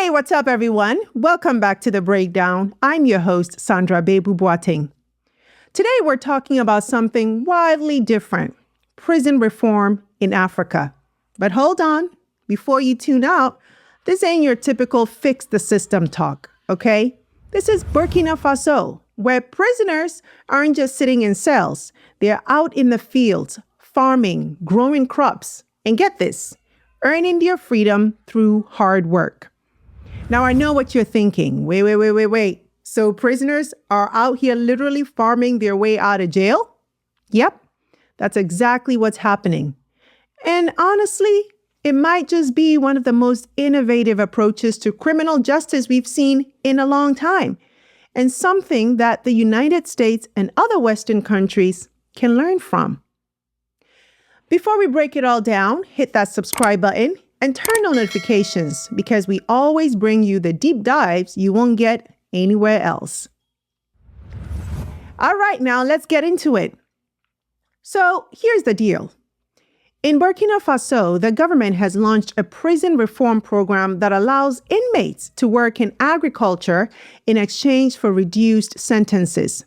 Hey, what's up, everyone? Welcome back to The Breakdown. I'm your host, Sandra Babu-Boateng. Today, we're talking about something wildly different, prison reform in Africa. But hold on, before you tune out, this ain't your typical fix the system talk, okay? This is Burkina Faso, where prisoners aren't just sitting in cells. They're out in the fields, farming, growing crops, and get this, earning their freedom through hard work. Now, I know what you're thinking. Wait. So prisoners are out here literally farming their way out of jail? Yep, that's exactly what's happening. And honestly, it might just be one of the most innovative approaches to criminal justice we've seen in a long time, and something that the United States and other Western countries can learn from. Before we break it all down, hit that subscribe button and turn on notifications because we always bring you the deep dives you won't get anywhere else. All right, now let's get into it. So here's the deal. In Burkina Faso, the government has launched a prison reform program that allows inmates to work in agriculture in exchange for reduced sentences.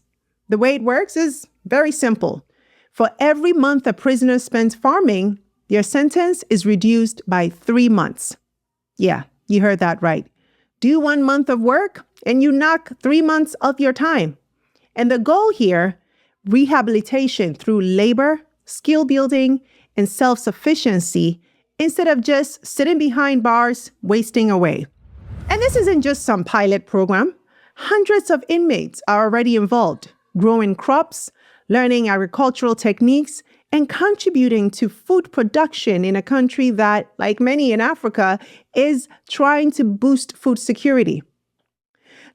The way it works is very simple. For every month a prisoner spends farming, their sentence is reduced by 3 months. Yeah, you heard that right. Do 1 month of work and you knock 3 months of your time. And the goal here, rehabilitation through labor, skill building, and self-sufficiency instead of just sitting behind bars, wasting away. And this isn't just some pilot program. Hundreds of inmates are already involved, growing crops, learning agricultural techniques, and contributing to food production in a country that, like many in Africa, is trying to boost food security.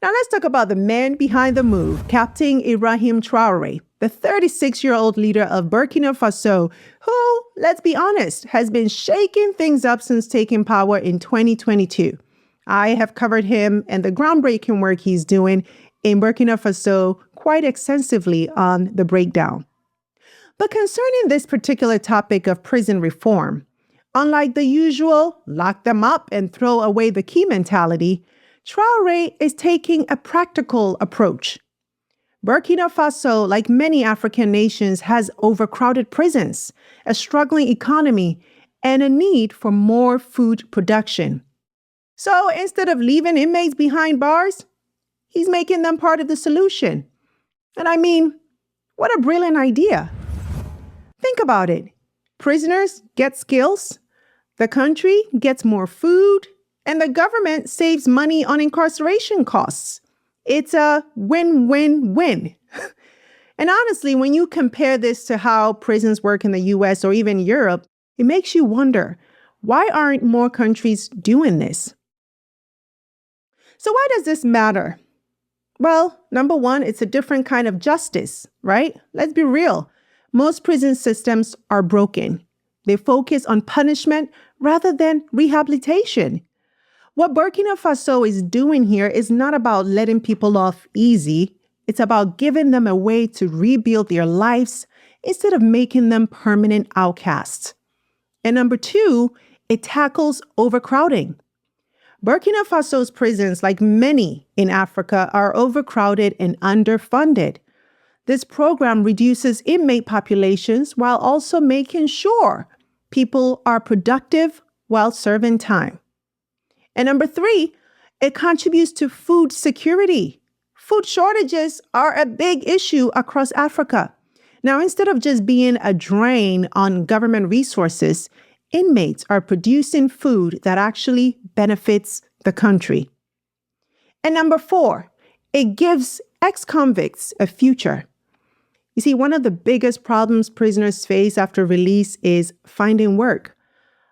Now let's talk about the man behind the move, Captain Ibrahim Traoré, the 36-year-old leader of Burkina Faso, who, let's be honest, has been shaking things up since taking power in 2022. I have covered him and the groundbreaking work he's doing in Burkina Faso quite extensively on The Breakdown. But concerning this particular topic of prison reform, unlike the usual lock them up and throw away the key mentality, Traoré is taking a practical approach. Burkina Faso, like many African nations, has overcrowded prisons, a struggling economy, and a need for more food production. So instead of leaving inmates behind bars, he's making them part of the solution. And I mean, what a brilliant idea. Think about it. Prisoners get skills, the country gets more food, and the government saves money on incarceration costs. It's a win-win-win. And honestly, when you compare this to how prisons work in the US or even Europe, it makes you wonder, why aren't more countries doing this? So why does this matter? Well, number one, it's a different kind of justice, right? Let's be real. Most prison systems are broken. They focus on punishment rather than rehabilitation. What Burkina Faso is doing here is not about letting people off easy. It's about giving them a way to rebuild their lives instead of making them permanent outcasts. And number two, it tackles overcrowding. Burkina Faso's prisons, like many in Africa, are overcrowded and underfunded. This program reduces inmate populations while also making sure people are productive while serving time. And number three, it contributes to food security. Food shortages are a big issue across Africa. Now, instead of just being a drain on government resources, inmates are producing food that actually benefits the country. And number four, it gives ex-convicts a future. You see, one of the biggest problems prisoners face after release is finding work.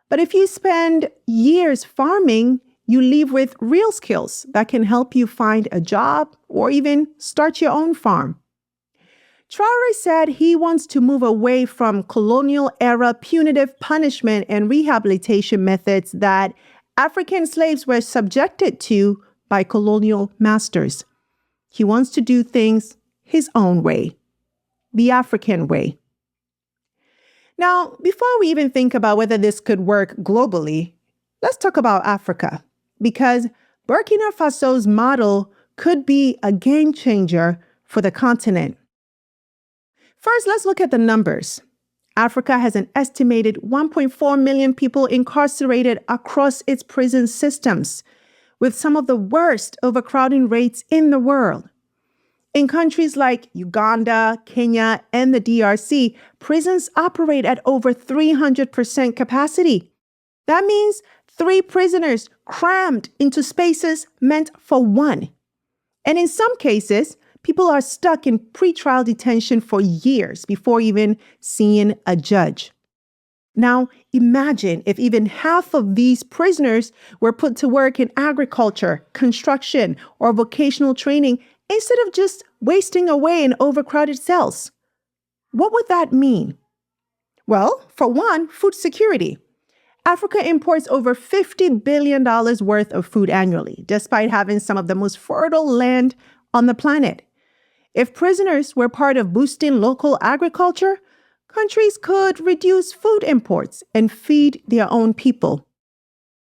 But if you spend years farming, you leave with real skills that can help you find a job or even start your own farm. Traoré said he wants to move away from colonial-era punitive punishment and rehabilitation methods that African slaves were subjected to by colonial masters. He wants to do things his own way, the African way. Now, before we even think about whether this could work globally, let's talk about Africa, because Burkina Faso's model could be a game changer for the continent. First, let's look at the numbers. Africa has an estimated 1.4 million people incarcerated across its prison systems, with some of the worst overcrowding rates in the world. In countries like Uganda, Kenya, and the DRC, prisons operate at over 300% capacity. That means 3 prisoners crammed into spaces meant for 1. And in some cases, people are stuck in pretrial detention for years before even seeing a judge. Now, imagine if even half of these prisoners were put to work in agriculture, construction, or vocational training instead of just wasting away in overcrowded cells. What would that mean? Well, for one, food security. Africa imports over $50 billion worth of food annually, despite having some of the most fertile land on the planet. If prisoners were part of boosting local agriculture, countries could reduce food imports and feed their own people.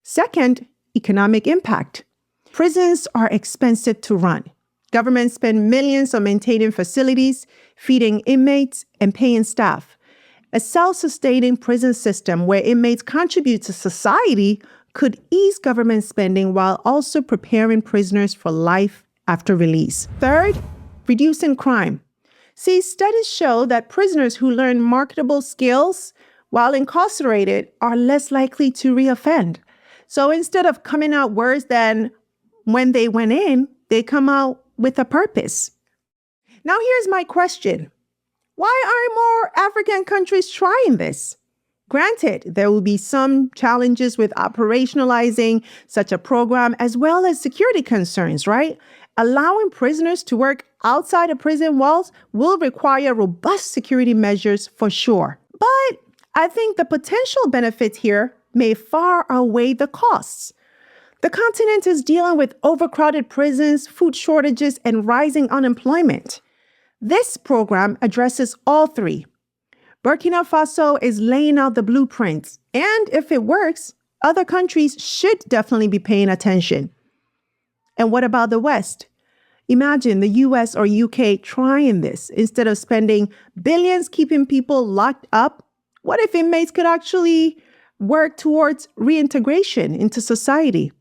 Second, economic impact. Prisons are expensive to run. Governments spend millions on maintaining facilities, feeding inmates, and paying staff. A self-sustaining prison system where inmates contribute to society could ease government spending while also preparing prisoners for life after release. Third, reducing crime. See, studies show that prisoners who learn marketable skills while incarcerated are less likely to reoffend. So instead of coming out worse than when they went in, they come out with a purpose. Now here's my question. Why aren't more African countries trying this? Granted, there will be some challenges with operationalizing such a program as well as security concerns, right? Allowing prisoners to work outside of prison walls will require robust security measures for sure. But I think the potential benefits here may far outweigh the costs. The continent is dealing with overcrowded prisons, food shortages, and rising unemployment. This program addresses all 3. Burkina Faso is laying out the blueprints, and if it works, other countries should definitely be paying attention. And what about the West? Imagine the US or UK trying this. Instead of spending billions keeping people locked up, what if inmates could actually work towards reintegration into society?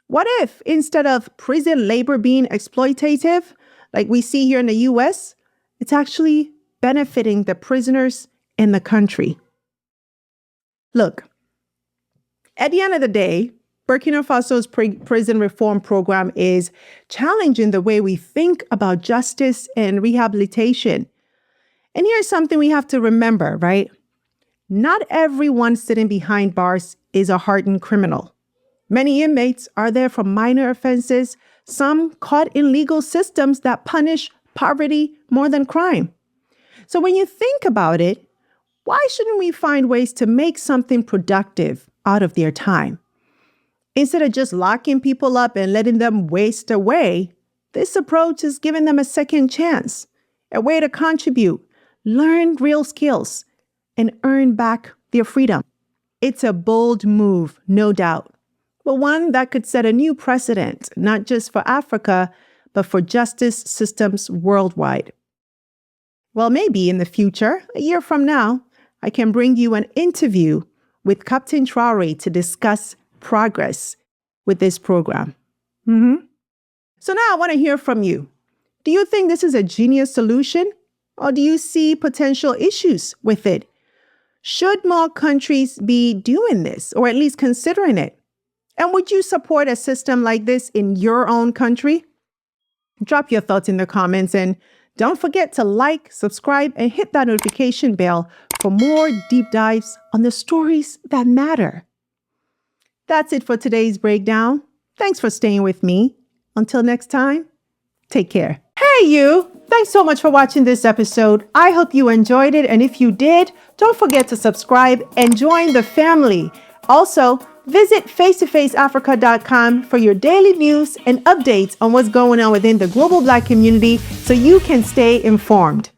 What if, instead of prison labor being exploitative, like we see here in the US, it's actually benefiting the prisoners in the country? Look, at the end of the day, Burkina Faso's prison reform program is challenging the way we think about justice and rehabilitation. And here's something we have to remember, right? Not everyone sitting behind bars is a hardened criminal. Many inmates are there for minor offenses, some caught in legal systems that punish poverty more than crime. So when you think about it, why shouldn't we find ways to make something productive out of their time? Instead of just locking people up and letting them waste away, this approach is giving them a second chance, a way to contribute, learn real skills, and earn back their freedom. It's a bold move, no doubt, but one that could set a new precedent, not just for Africa, but for justice systems worldwide. Well, maybe in the future, a year from now, I can bring you an interview with Captain Traoré to discuss progress with this program. So now I want to hear from you. Do you think this is a genius solution, or do you see potential issues with it? Should more countries be doing this, or at least considering it? And would you support a system like this in your own country? Drop your thoughts in the comments, and don't forget to like, subscribe, and hit that notification bell for more deep dives on the stories that matter. That's it for today's breakdown. Thanks for staying with me. Until next time, take care. Hey you! Thanks so much for watching this episode. I hope you enjoyed it, and if you did, don't forget to subscribe and join the family. Also, visit face2faceafrica.com for your daily news and updates on what's going on within the global Black community so you can stay informed.